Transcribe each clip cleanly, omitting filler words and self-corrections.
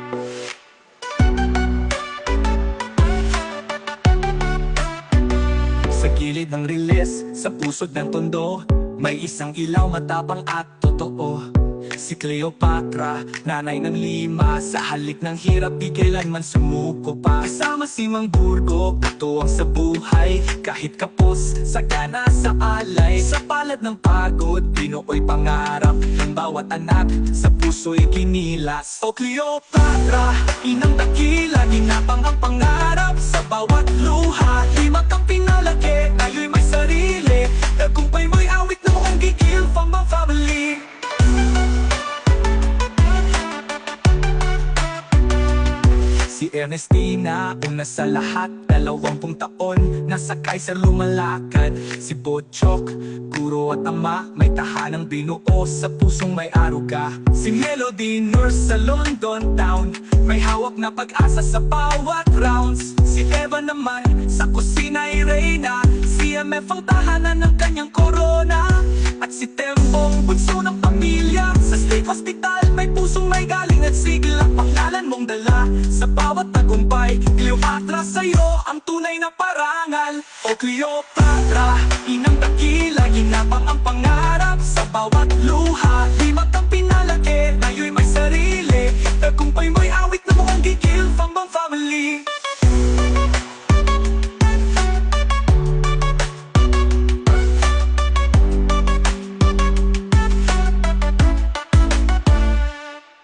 Sa gilid ng riles, sa pusod ng tondo, may isang ilaw matapang at totoo. Si Cleopatra, nanay ng 5, sa halik ng hirap di kailanman sumuko pa. Kasama si Mang Burgo, katuwang sa buhay, kahit kapos, sagana sa alay. Sa palad ng pagod, binuoy pangarap ng bawat anak, sa puso'y kinilas. O Cleopatra, inang dakila, ginapang ang pangarap. Sa bawat luha, di kang pinalaki, ngayon may sarili. Tagumpay mo'y awit na mukhang gigil from my family. Si Ernestina, una sa lahat, 20 taon, nasakay sa lumalakad. Si Bochok, guro at ama, may tahanang binuo, sa pusong may aruga. Si Melody, nurse sa London town, may hawak na pag-asa sa bawat rounds. Si Eva naman, sa kusina ay reyna, si MF ang tahanan ng kanyang corona. At si Tembong, bunso ng pamilya, sa State Hospital, may pusong may galing at sigla. Pangalan mong dala sa bawat tagumpay. Cleopatra, sa'yo ang tunay na parangal. O Cleopatra, inang dakila, ginapang ang pangarap. Sa bawat luha, di kang pinalaki, ngayon may sarili. Tagumpay mo'y awit na mukhang gigil from my family.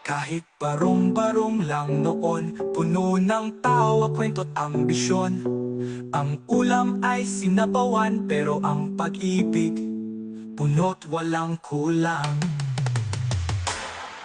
Kahit barong-barong lang noon, puno ng tawa, kwento't ambisyon. Ang ulam ay sinabawan, pero ang pag-ibig, puno't walang kulang.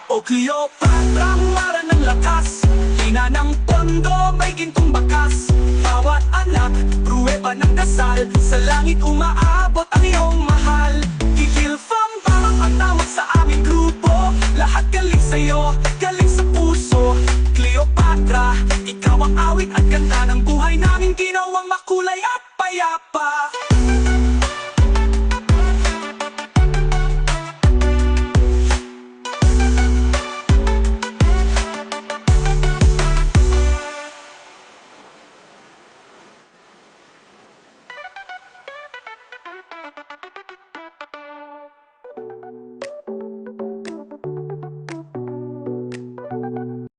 O Cleopatra, mara ng lakas, hina ng pondo, may gintong bakas. Bawat anak, pruweba ng dasal, sa langit umaabot ang iyong mahal. Gigil fam, parang ang tawag sa aming grupo, lahat galing sa'yo, galing sa